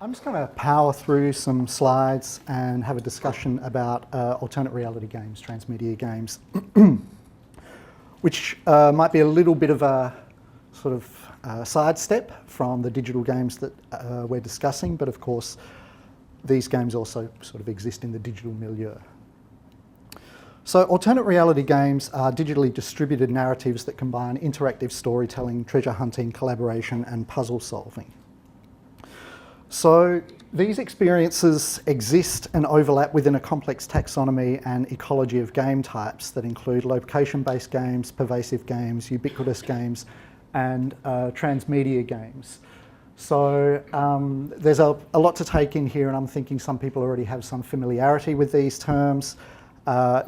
I'm just going to power through some slides and have a discussion about alternate reality games, transmedia games, which might be a little bit of a sort of sidestep from the digital games that we're discussing, but of course these games also sort of exist in the digital milieu. So alternate reality games are digitally distributed narratives that combine interactive storytelling, treasure hunting, collaboration and puzzle solving. So these experiences exist and overlap within a complex taxonomy and ecology of game types that include location-based games, pervasive games, ubiquitous games, and transmedia games. So there's a lot to take in here, and I'm thinking some people already have some familiarity with these terms.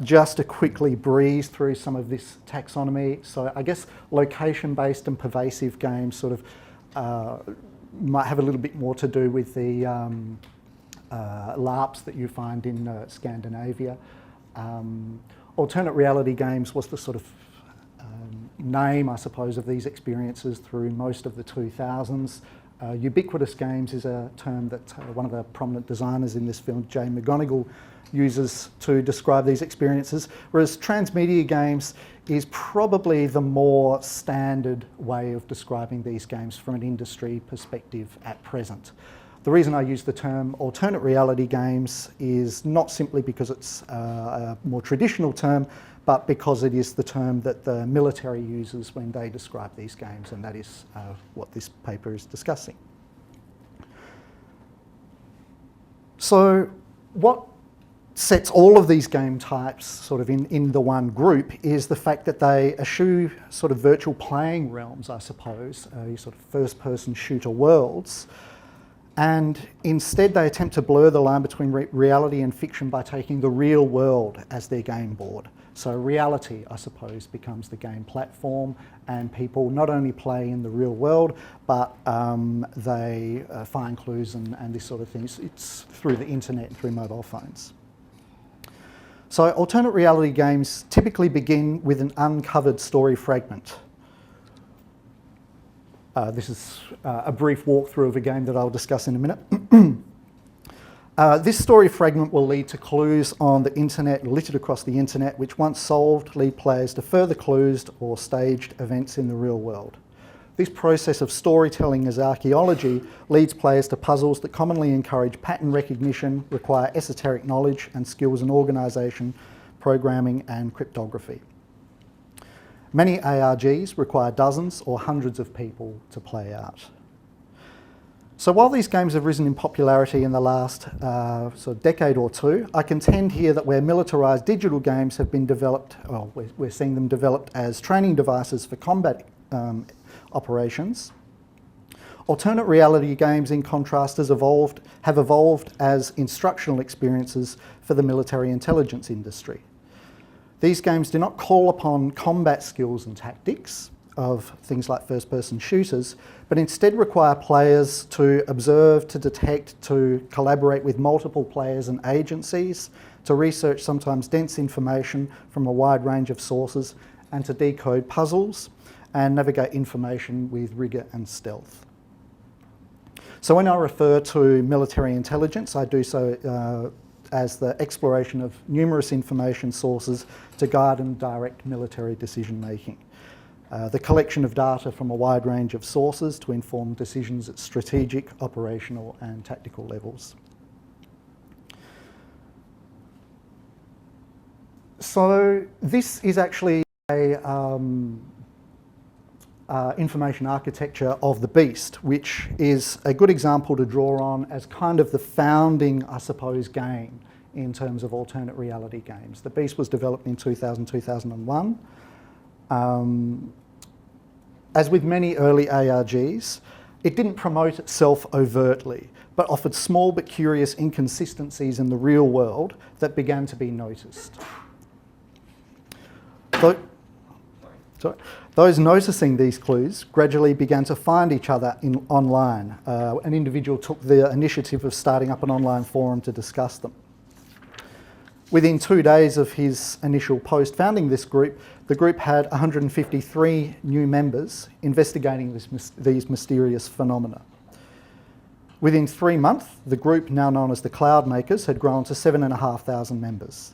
Just to quickly breeze through some of this taxonomy. So I guess location-based and pervasive games sort of might have a little bit more to do with the LARPs that you find in Scandinavia. Alternate reality games was the sort of name, I suppose, of these experiences through most of the 2000s. Ubiquitous games is a term that one of the prominent designers in this film, McGonigal, uses to describe these experiences, whereas transmedia games is probably the more standard way of describing these games from an industry perspective at present. The reason I use the term alternate reality games is not simply because it's a more traditional term, but because it is the term that the military uses when they describe these games, and that is what this paper is discussing. So what sets all of these game types sort of in the one group is the fact that they eschew sort of virtual playing realms, I suppose, these sort of first-person shooter worlds, and instead they attempt to blur the line between reality and fiction by taking the real world as their game board. So reality, I suppose, becomes the game platform, and people not only play in the real world, but they find clues and this sort of thing. It's through the internet and through mobile phones. So alternate reality games typically begin with an uncovered story fragment. This is a brief walkthrough of a game that I'll discuss in a minute. This story fragment will lead to clues on the internet, littered across the internet, which once solved lead players to further clues or staged events in the real world. This process of storytelling as archaeology leads players to puzzles that commonly encourage pattern recognition, require esoteric knowledge and skills in organisation, programming and cryptography. Many ARGs require dozens or hundreds of people to play out. So while these games have risen in popularity in the last sort of decade or two, I contend here that where militarised digital games have been developed, well, we're seeing them developed as training devices for combat operations. Alternate reality games, in contrast, have evolved as instructional experiences for the military intelligence industry. These games do not call upon combat skills and tactics of things like first-person shooters, but instead require players to observe, to detect, to collaborate with multiple players and agencies, to research sometimes dense information from a wide range of sources, and to decode puzzles and navigate information with rigour and stealth. So when I refer to military intelligence, I do so as the exploration of numerous information sources to guide and direct military decision making. The collection of data from a wide range of sources to inform decisions at strategic, operational and tactical levels. So this is actually a information architecture of the Beast, which is a good example to draw on as kind of the founding, I suppose, game in terms of alternate reality games. The Beast was developed in 2000-2001. As with many early ARGs, it didn't promote itself overtly, but offered small but curious inconsistencies in the real world that began to be noticed. Those noticing these clues gradually began to find each other online. An individual took the initiative of starting up an online forum to discuss them. Within 2 days of his initial post founding this group, the group had 153 new members investigating these mysterious phenomena. Within 3 months, the group, now known as the Cloud Makers, had grown to 7,500 members.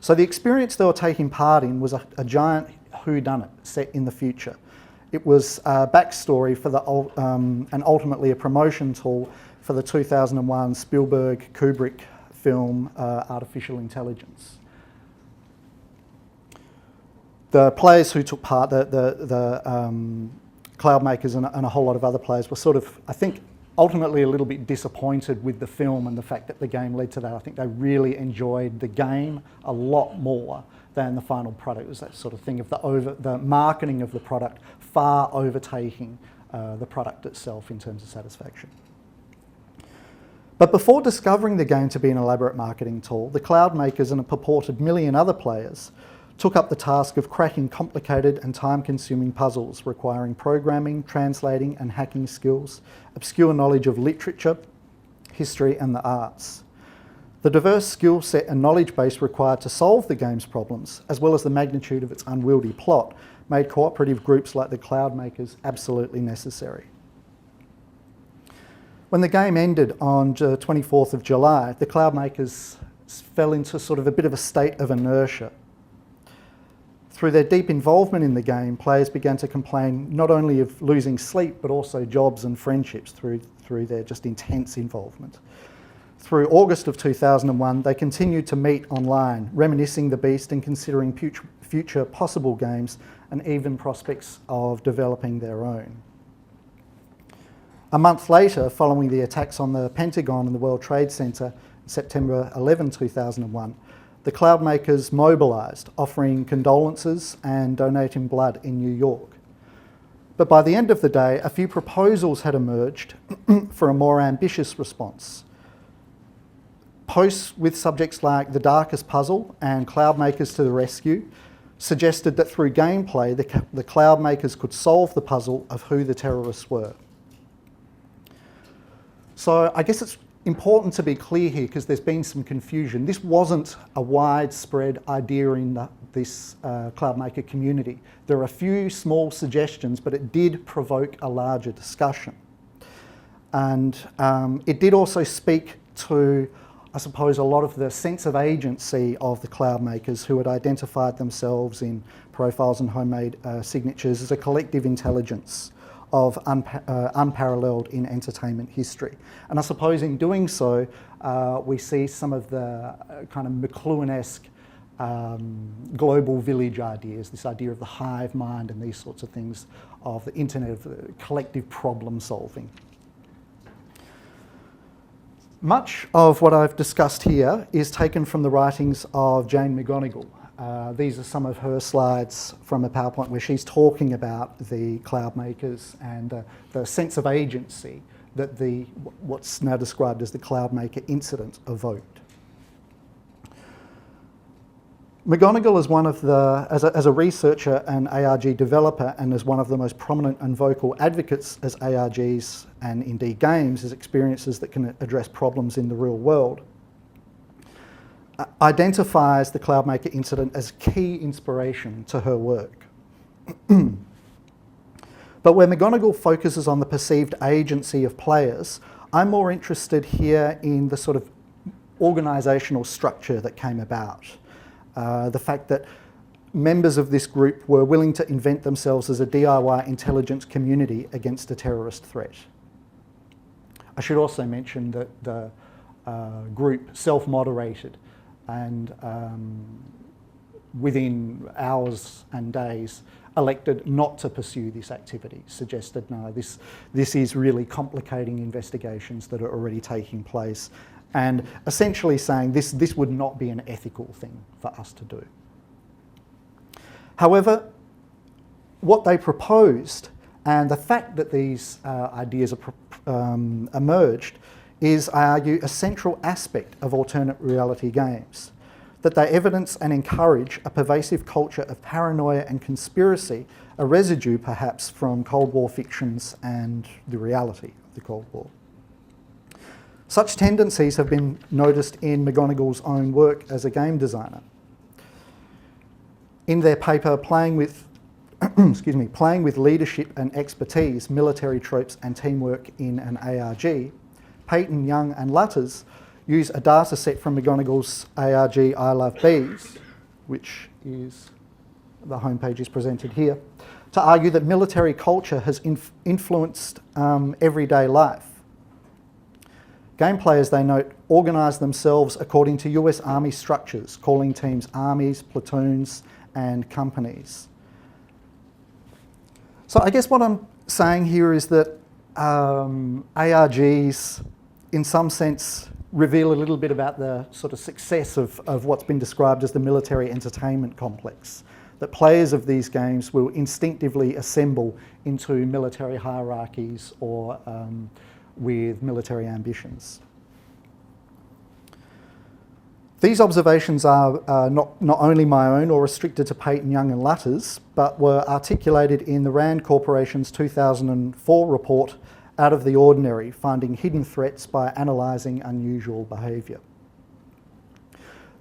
So the experience they were taking part in was a giant whodunit set in the future. It was a backstory for and ultimately a promotion tool for the 2001 Spielberg-Kubrick film Artificial Intelligence. The players who took part, the Cloud Makers and a whole lot of other players, were sort of, I think, ultimately a little bit disappointed with the film and the fact that the game led to that. I think they really enjoyed the game a lot more than the final product. It was that sort of thing of the marketing of the product far overtaking the product itself in terms of satisfaction. But before discovering the game to be an elaborate marketing tool, the Cloud Makers and a purported million other players took up the task of cracking complicated and time-consuming puzzles requiring programming, translating and hacking skills, obscure knowledge of literature, history and the arts. The diverse skill set and knowledge base required to solve the game's problems, as well as the magnitude of its unwieldy plot, made cooperative groups like the Cloud Makers absolutely necessary. When the game ended on 24th of July, the Cloud Makers fell into sort of a bit of a state of inertia. Through their deep involvement in the game, players began to complain not only of losing sleep, but also jobs and friendships through their just intense involvement. Through August of 2001, they continued to meet online, reminiscing the beast and considering future possible games and even prospects of developing their own. A month later, following the attacks on the Pentagon and the World Trade Center, September 11, 2001, the Cloud Makers mobilised, offering condolences and donating blood in New York. But by the end of the day, a few proposals had emerged for a more ambitious response. Posts with subjects like The Darkest Puzzle and Cloud Makers to the Rescue suggested that through gameplay, the Cloud Makers could solve the puzzle of who the terrorists were. So I guess it's important to be clear here because there's been some confusion. This wasn't a widespread idea in this Cloud Maker community. There are a few small suggestions, but it did provoke a larger discussion. And it did also speak to, I suppose, a lot of the sense of agency of the Cloud Makers who had identified themselves in profiles and homemade signatures as a collective intelligence of unparalleled in entertainment history. And I suppose in doing so, we see some of the kind of McLuhan-esque global village ideas, this idea of the hive mind and these sorts of things, of the internet of collective problem solving. Much of what I've discussed here is taken from the writings of Jane McGonigal. These are some of her slides from a PowerPoint where she's talking about the Cloud Makers and the sense of agency that what's now described as the Cloud Maker incident evoked. McGonigal is one of as a researcher and ARG developer and as one of the most prominent and vocal advocates as ARGs and indeed games as experiences that can address problems in the real world, identifies the Cloud Maker incident as key inspiration to her work. But where McGonigal focuses on the perceived agency of players, I'm more interested here in the sort of organisational structure that came about. The fact that members of this group were willing to invent themselves as a DIY intelligence community against a terrorist threat. I should also mention that the group self-moderated and within hours and days elected not to pursue this activity, suggested no, this is really complicating investigations that are already taking place, and essentially saying this would not be an ethical thing for us to do. However, what they proposed and the fact that these ideas emerged is, I argue, a central aspect of alternate reality games, that they evidence and encourage a pervasive culture of paranoia and conspiracy, a residue perhaps from Cold War fictions and the reality of the Cold War. Such tendencies have been noticed in McGonigal's own work as a game designer. In their paper, Playing with excuse me, playing with leadership and expertise, military tropes and teamwork in an ARG, Peyton, Young and Lutters use a data set from McGonigal's ARG I Love Bees, which is, the homepage is presented here, to argue that military culture has influenced everyday life. Game players, they note, organise themselves according to US Army structures, calling teams armies, platoons and companies. So I guess what I'm saying here is that ARGs, in some sense, reveal a little bit about the sort of success of what's been described as the military entertainment complex. That players of these games will instinctively assemble into military hierarchies or with military ambitions. These observations are not only my own or restricted to Peyton, Young and Lutters, but were articulated in the RAND Corporation's 2004 report, Out of the Ordinary, Finding Hidden Threats by Analysing Unusual Behaviour.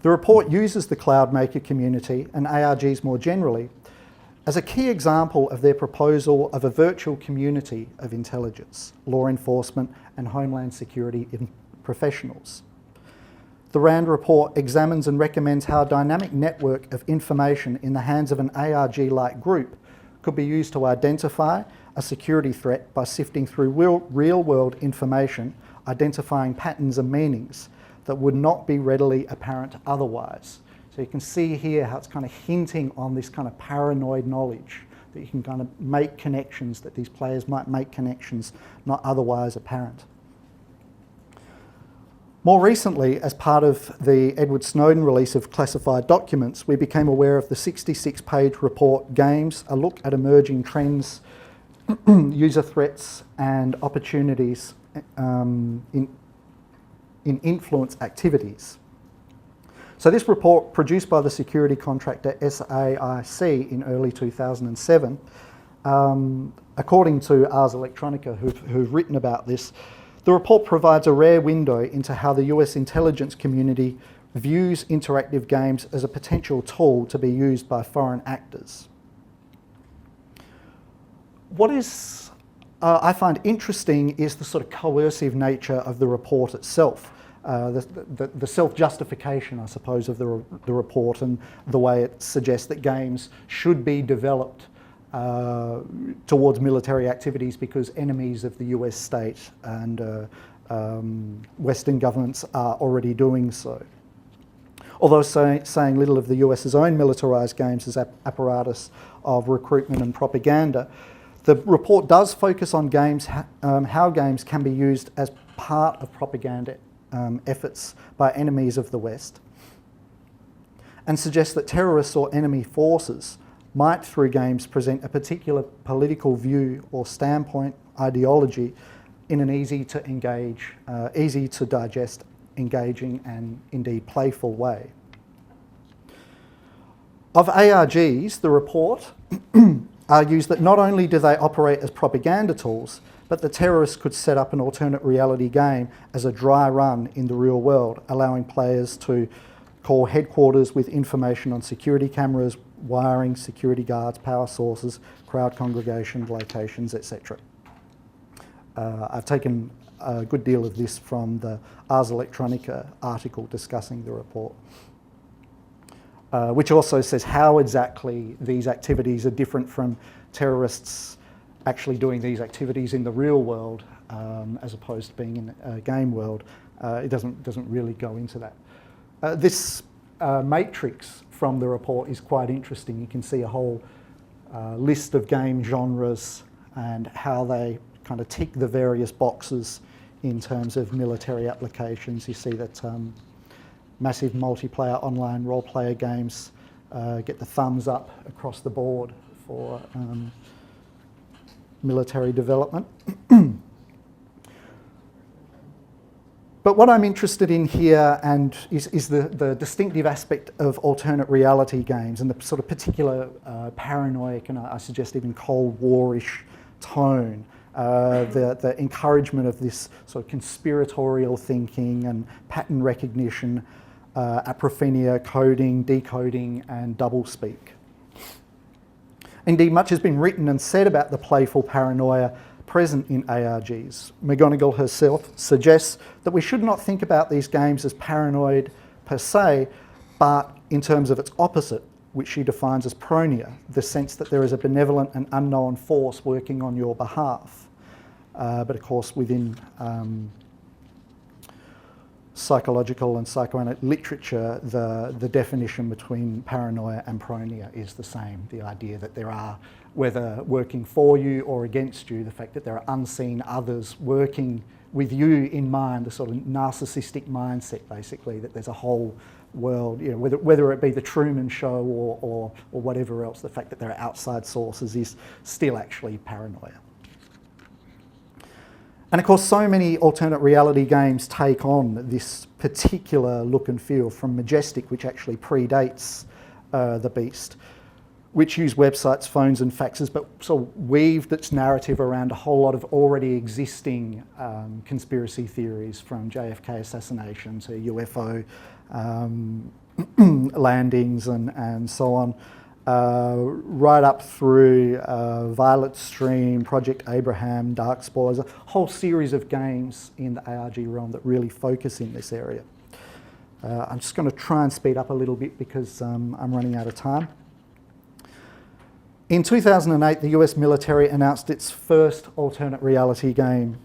The report uses the cloud maker community and ARGs more generally as a key example of their proposal of a virtual community of intelligence, law enforcement and homeland security professionals. The RAND report examines and recommends how a dynamic network of information in the hands of an ARG-like group could be used to identify a security threat by sifting through real-world information, identifying patterns and meanings that would not be readily apparent otherwise. So you can see here how it's kind of hinting on this kind of paranoid knowledge, that you can kind of make connections, that these players might make connections not otherwise apparent. More recently, as part of the Edward Snowden release of classified documents, we became aware of the 66-page report, Games, A Look at Emerging Trends, User Threats and Opportunities in Influence Activities. So this report, produced by the security contractor SAIC in early 2007, according to Ars Electronica, who've written about this, the report provides a rare window into how the US intelligence community views interactive games as a potential tool to be used by foreign actors. What is, I find interesting is the sort of coercive nature of the report itself. The self-justification, I suppose, of the report and the way it suggests that games should be developed towards military activities because enemies of the US state and Western governments are already doing so. Although saying little of the US's own militarised games as apparatus of recruitment and propaganda, the report does focus on games, how games can be used as part of propaganda efforts by enemies of the West, and suggests that terrorists or enemy forces might, through games, present a particular political view or standpoint, ideology, in an easy to engage, easy to digest, engaging and indeed playful way. Of ARGs, the report argues that not only do they operate as propaganda tools, but the terrorists could set up an alternate reality game as a dry run in the real world, allowing players to call headquarters with information on security cameras, wiring, security guards, power sources, crowd congregation, locations, etc. I've taken a good deal of this from the Ars Electronica article discussing the report, which also says how exactly these activities are different from terrorists actually doing these activities in the real world as opposed to being in a game world. It doesn't really go into that. This matrix from the report is quite interesting. You can see a whole list of game genres and how they kind of tick the various boxes in terms of military applications. You see that massive multiplayer online role-player games get the thumbs up across the board for military development. But what I'm interested in here and is the distinctive aspect of alternate reality games and the sort of particular paranoid and I suggest even Cold War-ish tone, the encouragement of this sort of conspiratorial thinking and pattern recognition, apophenia, coding, decoding and doublespeak. Indeed, much has been written and said about the playful paranoia present in ARGs. McGonigal herself suggests that we should not think about these games as paranoid per se, but in terms of its opposite, which she defines as pronoia, the sense that there is a benevolent and unknown force working on your behalf. But of course, within psychological and psychoanalytic literature, the definition between paranoia and pronoia is the same. The idea that there are, whether working for you or against you, the fact that there are unseen others working with you in mind, the sort of narcissistic mindset, basically, that there's a whole world, you know, whether it be the Truman Show or whatever else, the fact that there are outside sources is still actually paranoia. And of course, so many alternate reality games take on this particular look and feel, from Majestic, which actually predates the Beast, which use websites, phones and faxes, but sort of weaved its narrative around a whole lot of already existing conspiracy theories, from JFK assassination to UFO landings and so on, right up through Violet Stream, Project Abraham, Dark Spores, a whole series of games in the ARG realm that really focus in this area. I'm just going to try and speed up a little bit because I'm running out of time. In 2008, the US military announced its first alternate reality game.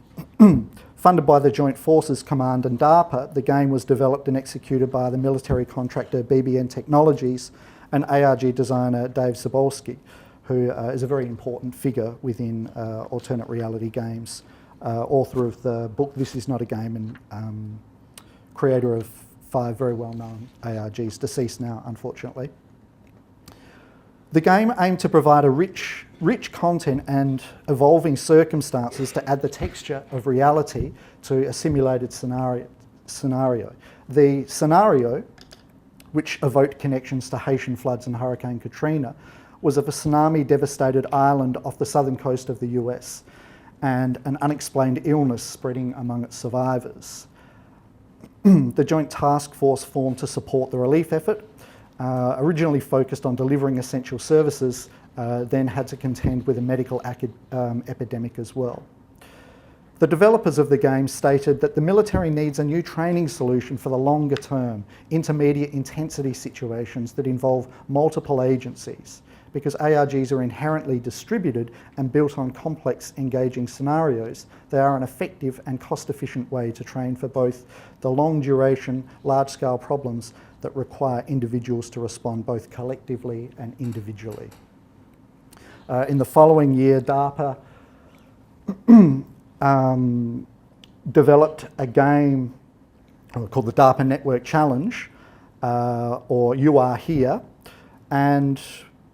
Funded by the Joint Forces Command and DARPA, the game was developed and executed by the military contractor BBN Technologies and ARG designer Dave Zabolski, who is a very important figure within alternate reality games. Author of the book This Is Not a Game, and creator of 5 very well-known ARGs, deceased now, unfortunately. The game aimed to provide a rich content and evolving circumstances to add the texture of reality to a simulated scenario. The scenario, which evoked connections to Haitian floods and Hurricane Katrina, was of a tsunami-devastated island off the southern coast of the US and an unexplained illness spreading among its survivors. The Joint Task Force formed to support the relief effort, originally focused on delivering essential services, then had to contend with a medical epidemic as well. The developers of the game stated that the military needs a new training solution for the longer term, intermediate intensity situations that involve multiple agencies, because ARGs are inherently distributed and built on complex, engaging scenarios. They are an effective and cost-efficient way to train for both the long-duration, large-scale problems that require individuals to respond both collectively and individually. In the following year, DARPA developed a game called the DARPA Network Challenge, or You Are Here, and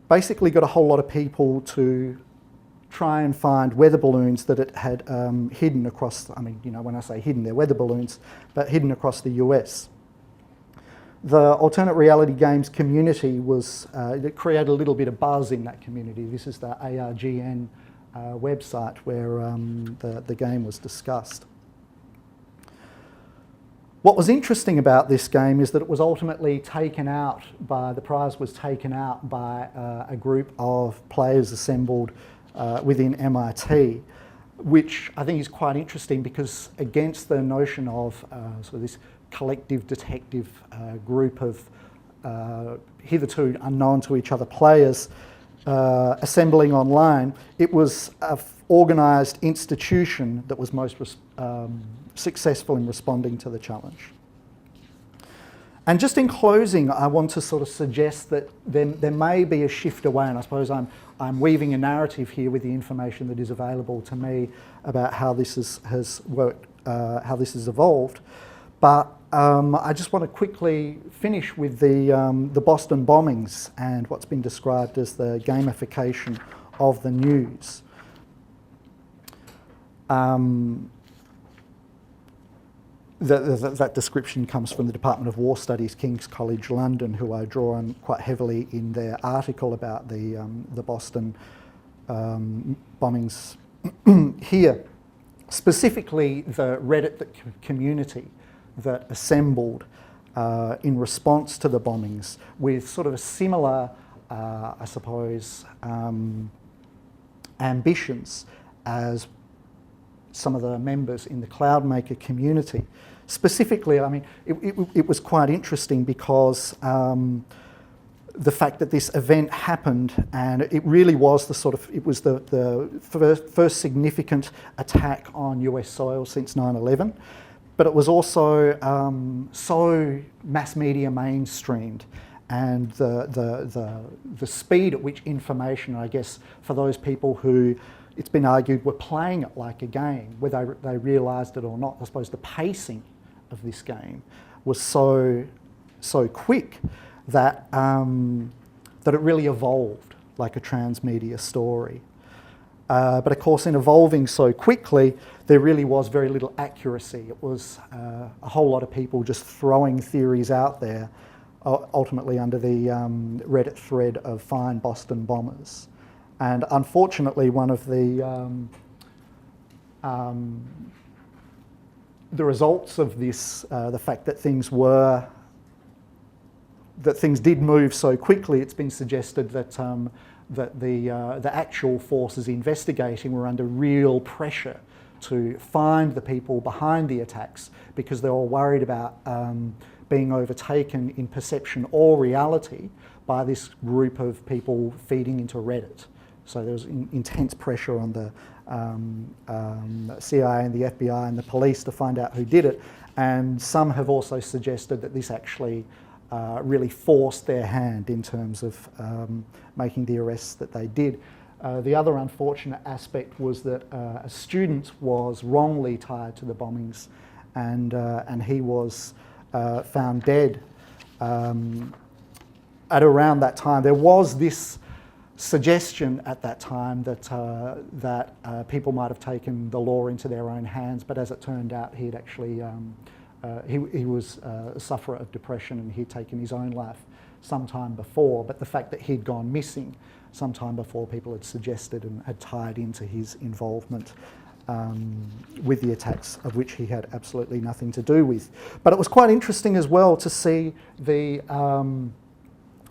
basically got a whole lot of people to try and find weather balloons that it had hidden across, I mean, you know, when I say hidden, they're weather balloons, but hidden across the US. The alternate reality games community was, it created a little bit of buzz in that community. This is the ARGN website where the game was discussed. What was interesting about this game is that it was ultimately taken out by, the prize was taken out by a group of players assembled within MIT, which I think is quite interesting because against the notion of sort of this collective detective group of hitherto unknown to each other players assembling online, it was an organised institution that was most successful in responding to the challenge. And just in closing, I want to sort of suggest that there may be a shift away, and I suppose I'm weaving a narrative here with the information that is available to me about how this has worked, how this has evolved. But I just want to quickly finish with the Boston bombings and what's been described as the gamification of the news. That description comes from the Department of War Studies, King's College London, who I draw on quite heavily in their article about the Boston bombings here. Specifically, the Reddit community that assembled in response to the bombings with sort of a similar I suppose, ambitions as some of the members in the Cloudmaker community. Specifically, I mean, it was quite interesting because the fact that this event happened, and it really was it was the first significant attack on US soil since 9/11, but it was also so mass media mainstreamed, and the speed at which information, I guess, for those people who, it's been argued, were playing it like a game, whether they realised it or not. I suppose the pacing of this game was so quick that that it really evolved like a transmedia story. But of course, in evolving so quickly, there really was very little accuracy. It was a whole lot of people just throwing theories out there, ultimately under the Reddit thread of "Fine Boston Bombers." And unfortunately, one of the results of this, the fact that things did move so quickly, it's been suggested that that the actual forces investigating were under real pressure to find the people behind the attacks, because they were worried about being overtaken in perception or reality by this group of people feeding into Reddit. So there was intense pressure on the CIA and the FBI and the police to find out who did it. And some have also suggested that this actually really forced their hand in terms of making the arrests that they did. The other unfortunate aspect was that a student was wrongly tied to the bombings, and he was found dead. At around that time, there was this suggestion at that time that people might have taken the law into their own hands, but as it turned out, he'd actually he was a sufferer of depression, and he'd taken his own life sometime before. But the fact that he'd gone missing sometime before, people had suggested and had tied into his involvement with the attacks, of which he had absolutely nothing to do with. But it was quite interesting as well to see the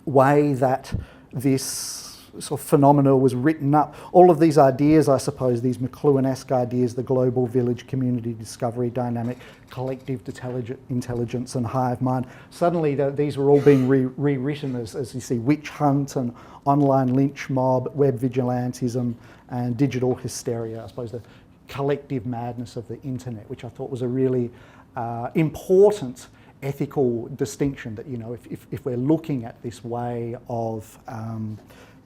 way that this sort of phenomena was written up. All of these ideas, I suppose, these McLuhan-esque ideas, the global village, community discovery dynamic, collective intelligence and hive mind, suddenly these were all being rewritten as you see, witch hunt and online lynch mob, web vigilantism and digital hysteria. I suppose the collective madness of the internet, which I thought was a really important ethical distinction, that, you know, if we're looking at this way of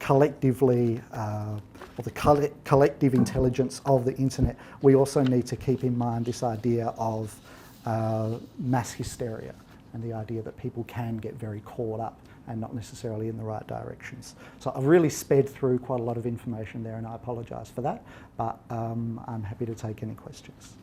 collectively, or the collective intelligence of the internet, we also need to keep in mind this idea of mass hysteria, and the idea that people can get very caught up and not necessarily in the right directions. So I've really sped through quite a lot of information there, and I apologise for that, but I'm happy to take any questions.